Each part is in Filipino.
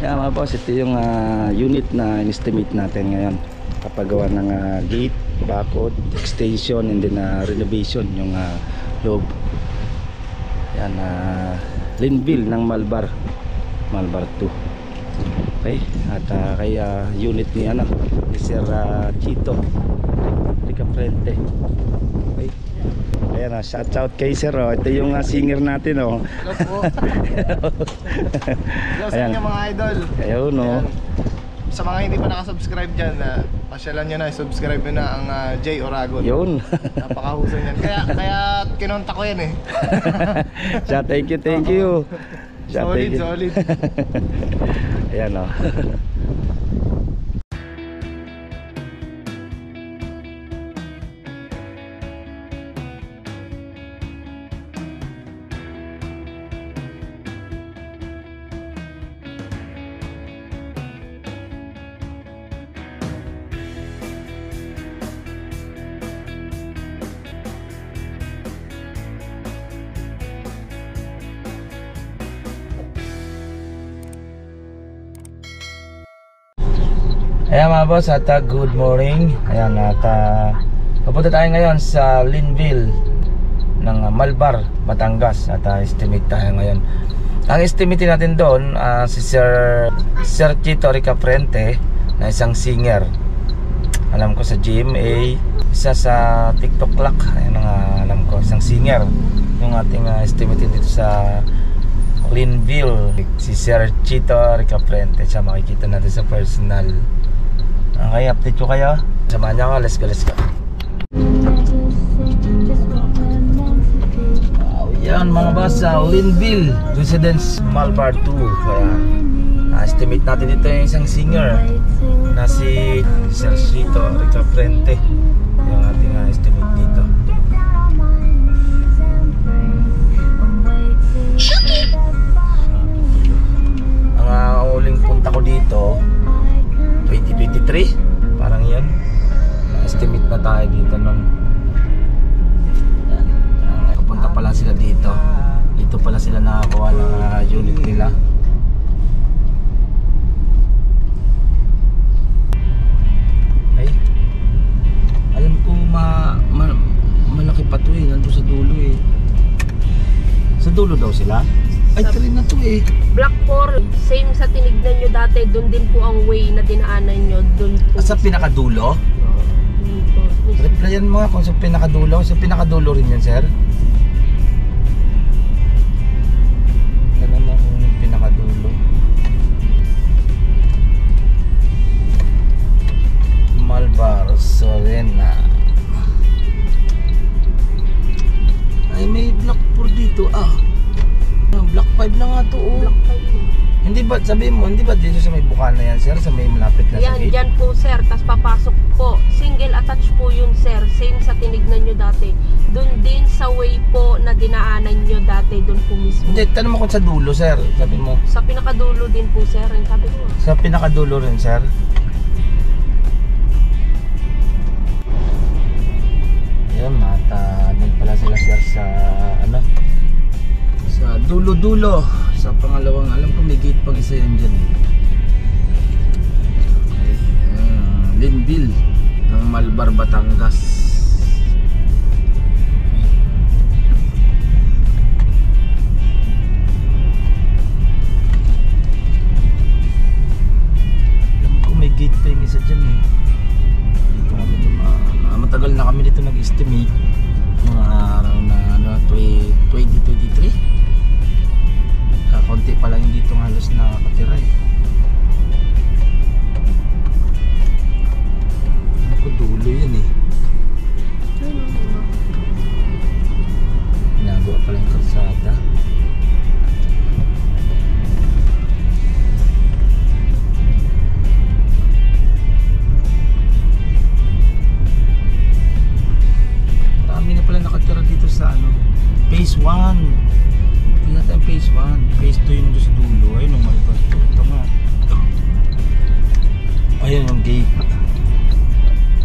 Kaya mga boss, ito yung unit na in-estimate natin ngayon. Kapagawa ng gate, bakod, extension, and then renovation yung loob. Yan, Linville ng Malbar 2. Okay, at kay unit ni ni Sir Chito Ricafrente. Okay, ayan, shout out kay Sir. Ito yung singer natin. Hello po. Hello sa inyo mga idol. Ayun, sa mga hindi pa nakasubscribe dyan, pasyalan nyo na, subscribe nyo na ang Jay Oragon. Yun. Napakahusay niyan. Kaya kinonta ko yan eh. Siya, thank you. Siya, Solid. Ayan, Ayan mga boss, at good morning. Ayan, at papunta tayo ngayon sa Linville ng Malbar, Batangas. At estimate tayo ngayon. Ang estimate natin doon, si Sir Chito Ricafrente, na isang singer. Alam ko sa GMA, isa sa TikTok Lock. Ayan ang alam ko, isang singer. Yung ating estimate dito sa Linville, si Sir Chito Ricafrente. Siya makikita natin sa personal. Okay, update ko kayo. Samahan niyo ako, let's go. Yan mga boss, sa Linville Residence Malbar 2. Kaya estimate natin dito yung isang singer na si Sir Chito Ricafrente. Yung ating estimate dito. Ang uling punta ko dito 2023, parang yun. Estimate na tayo dito nun. Kapunta pala sila dito. Dito pala sila nakakuha ng unit nila. Ay, alam ko malaki pa to eh. Nandun sa dulo eh. Sa dulo daw sila. Ay, train na to eh. Block 4, same sa tinignan nyo dati, doon din po ang way na dinaanan nyo. Doon po sa pinakadulo? Replyan mo nga kung sa pinakadulo. Sa pinakadulo rin yun, sir. Tanong mo kung yung pinakadulo. Malbar Serena. Ay, may block 4 dito Block 5 na nga to. Block 5 Hindi ba, sabihin mo, hindi ba dito sa may bukana yan, sir? Sa may malapit na yan, sa gate? Yan po sir, tas papasok po. Single attach po yun sir, same sa tinignan nyo dati. Doon din sa way po na dinaanan nyo dati, doon po mismo. Hindi, tanong mo kung sa dulo, sir. Sabi mo. Sa pinakadulo din po sir, yung sabi ko. Sa pinakadulo rin, sir. Yan, doon pala sila, sir, sa sa dulo-dulo. Sa pangalawang, alam ko may gate pang isa yan dyan eh. Okay. Linville ng Malbar, Batangas. Alam ko may gate pa yung isa dyan eh. Matagal na kami dito nag-estimate. Mga araw na 2023. Konti pa lang yung dito halos nakakatira eh. Ano ko, dulo yan eh. Ginagawa pala yung kalsada. Marami na pala nakatira dito sa phase 1. Tingnan tayo phase 1. Phase 2 yung sa dulo. Ayun ang Malbar 2. Ito nga. Ayun yung gate.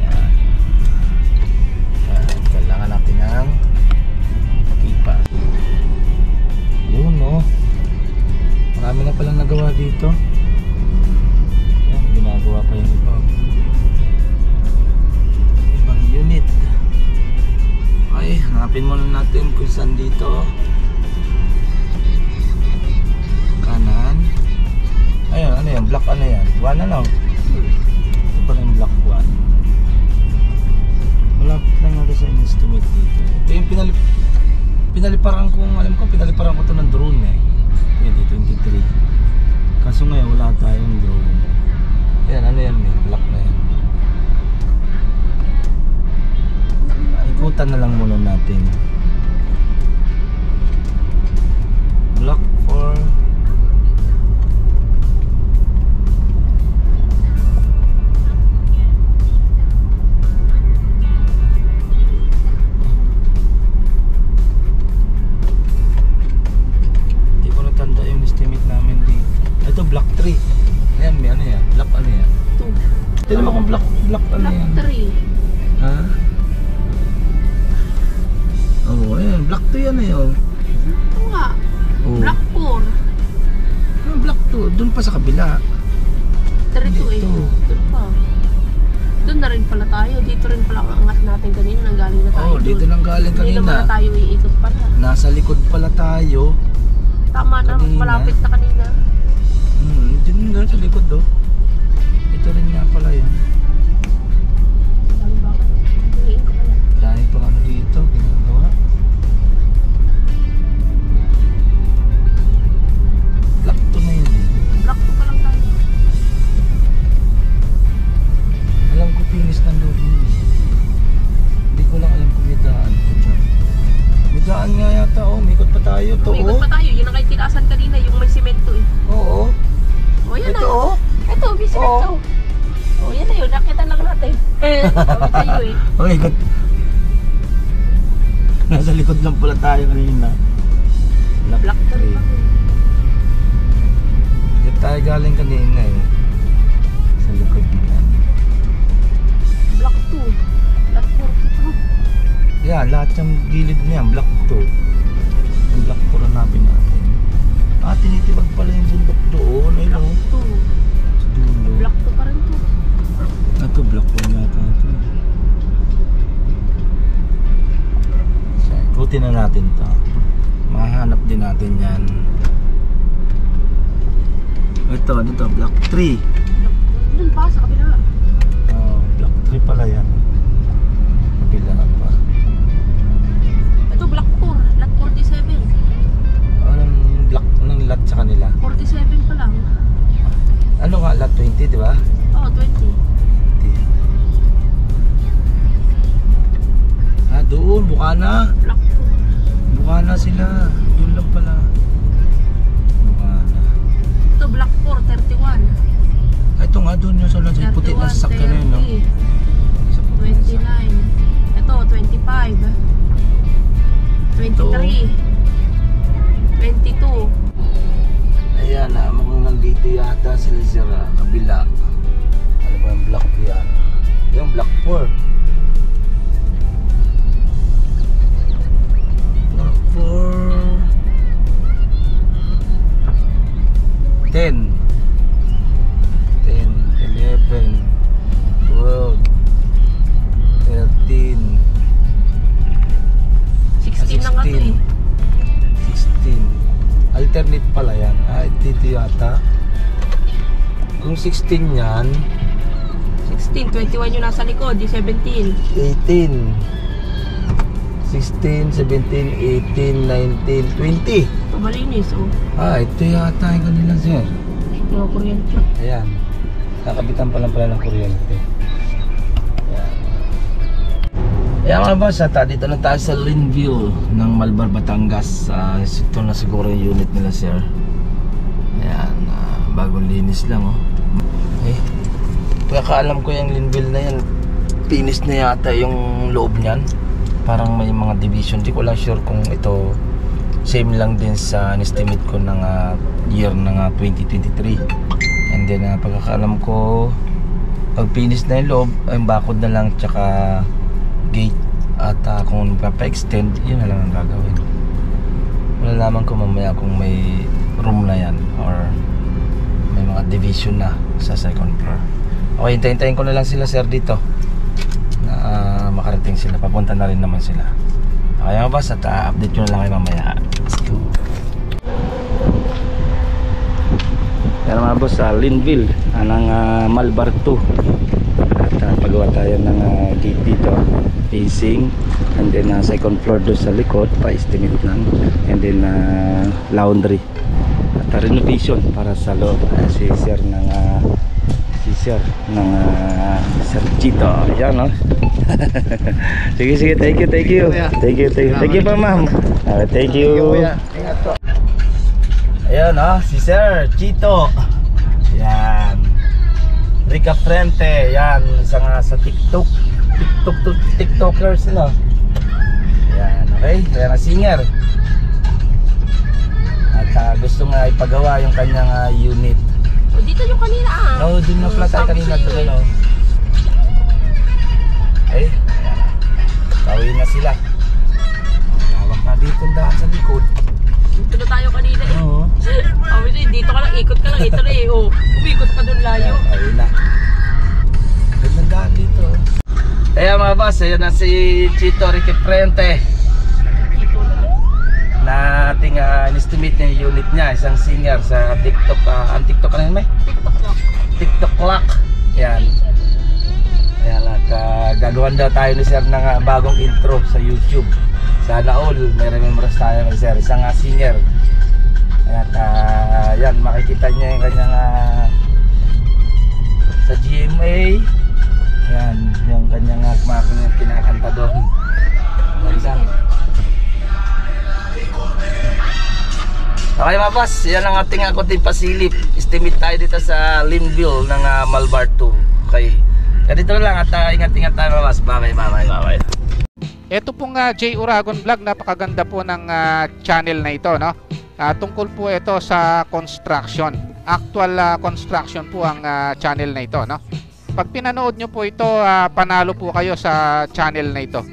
Ayan. Kailangan natin ng kipa. Yun, no. Marami na palang nagawa dito. ginagawa pa yung iba. Ibang unit. Okay, hanapin muna natin kung saan dito. Kanan. Ayun, ano yan? Block ano yan? 1 ano? Ito pala yung block 1. Malapit lang natin sa estimate dito. Ito yung pinaliparan ko, alam ko, pinaliparan ko ito ng drone eh. 2023. Kaso ngayon wala tayong drone. Yan, ano yan eh? Block na yan. Ikutan na lang muna natin. Block 4. Hindi ko natanda yung estimate namin dito. Ito block 3. Ayan, may ano yan? Block ano yan? 2. Tignan mo kung block ano yan? Block 3. Ha? Oo, ayan. Block 2 yan eh. Oh. Ito nga. Oo. Block 4. Yung block 2, dun pa sa kabila. 3 to eh. Dito. Doon pa. Doon na rin pala tayo. Dito rin pala ang angat natin kanina. Nanggaling na tayo. Oo, dito doon. nang galing Hindi naman kanina. na tayo iikot pala. Nasa likod pala tayo. Tama na. Kanina. Malapit na kanina. Dito nga sa likod do. Ito rin nga pala yan. Dami ba? Iikot pala. Dahil pa ano dito, ginagawa. Block 2 na yun eh. Block 2 pa lang tayo. Alam ko finish ng loob yun eh. Hindi ko lang alam kung may daan ko dyan. May daan nga yata oh, umikot pa tayo to Umiikot oh. pa tayo. Yun ang kayo tinaasan kanina. Yung may semento eh. Oo. O yan Ito na. oh. Ito, may semento. O yan na yun. Nakita lang natin. Sabi tayo eh. Oh my God. Nasa likod lang pala tayo kanina. Block 3 pa. Dito tayo galing kanina eh. Sa likod niya. Block 2. Block 42. Yeah, lahat yung gilid niya, block 2. Yung block 4 hanapin natin. Ah, tinitibag pala yung bundok doon. Ay no. 2. Sa dulo. Block 2 pa rin to. Ito, block 1 yata ito. So, ikutin na natin to. Mahanap din natin yan. Ito, dito, block 3. Doon pa, sa kabila. Oh, block 3 pala yan. Kabila pa. Ito, block 4. Lot 47. Anong block, anong lot sa kanila? 47 pa lang. Ano nga, lot 20, di ba? Oo, 20. Ah, doon, Bukana. Block 2. Bukana sila. Yun lang pala. Bukana. Ito, block 4, 31. Ah, ito nga doon yung sa puti na sasakyan na yun, no? 30, Sa puti na 29. sasakyan. Ito, 25. 23. 22. Ayan na, mukhang nandito yata sila sa kabila. Ano ba yung block yan? Yung block 4. Block 4. 10. 10, 11, 12, 13, 16 na nga to eh. 16. Alternate pala yan. Ah, dito yata. Kung 16 yan, 16, 21 yung nasa likod, yung 17. 18, 16, 17, 18, 19, 20. Ito, malinis oh. Ah, ito yata yung kanila sir. Mga kuryente. Ayan. Nakabitan pa lang pala ng kuryente. Ayan. Ayan mga boss, dito na tayo sa Linville ng Malbar, Batangas. Ito na siguro yung unit nila sir. Ayan, bagong linis lang oh. Okay. Pagkakaalam ko yung Linville na yan, finish na yata yung loob niyan. Parang may mga division. Di ko lang sure kung ito same lang din sa estimate ko ng year ng 2023. And then pagkakaalam ko, pag finish na yung loob, yung bakod na lang tsaka gate. At kung pa-extend, yun na lang ang gagawin. Malalaman ko mamaya kung may room na yan or may mga division na sa second floor. Okay, hintayin ko na lang sila sir dito na makarating sila. Papunta na rin naman sila. Okay mga boss, at update ko na lang kayo mamaya. Let's go. Yan mga boss, sa Linville ng Malbar 2. At pagawa tayo ng gate dito, facing, and then second floor doon sa likod, pa-estimate lang, and then laundry at renovation para sa loob. Si sir ng Sir Chito. Ayan, no? Sige, thank you. Thank you pa, ma'am. Thank you. Ingat po. Ayan, no? Si Sir Chito. Yan. Rica Frente. Yan, isang sa TikTokers, no? Yan, okay? Ayan, singer. At gusto nga ipagawa yung kanyang unit. O, dito yung kanina No, dun na pala tayo kanina doon, no? Ay, ayan. Tawin na sila. Lawak na dito ang daan sa likod. Dito na tayo kanina eh. Oo. Sabi siya, dito ka lang, ikot ka lang. Ito na eh. Oh, umikot pa doon layo. Ayun na. Ganda ang daan dito. Kaya mga boss, ayan na si Chito Ricky Frente Dito na. na ating in-estimate niya yung unit niya. Isang singer sa TikTok. Ang TikTok ano yun, may? TikTok lang. TikTok clock. Yan. Ayan, at gagawan daw tayo ni sir ng bagong intro sa YouTube. Sana all may remembrance tayo ni sir, isang singer. At yan, makikita niyo yung kanyang sa GMA. Yan, yung kanyang kinakanta doon. Isang okay mga boss, yan ang ating kunting pasilip. Estimate tayo dito sa Linville ng Malbar 2. Okay. Kaya dito lang at ingat-ingat tayo mga boss. Bye. Ito pong J. Uragon Vlog, napakaganda po ng channel na ito, no? Tungkol po ito sa construction. Actual construction po ang channel na ito, no? Pag pinanood nyo po ito, panalo po kayo sa channel na ito.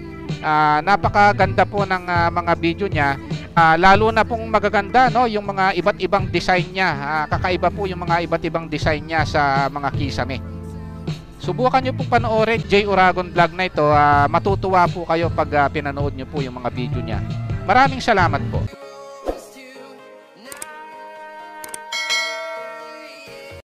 Napakaganda po ng mga video niya. Lalo na pong magaganda, no, yung mga iba't ibang design niya. Kakaiba po yung mga iba't ibang design niya sa mga kisame. Subukan nyo pong panoorin J. Uragon Vlog na ito. Matutuwa po kayo pag pinanood nyo po yung mga video niya. Maraming salamat po.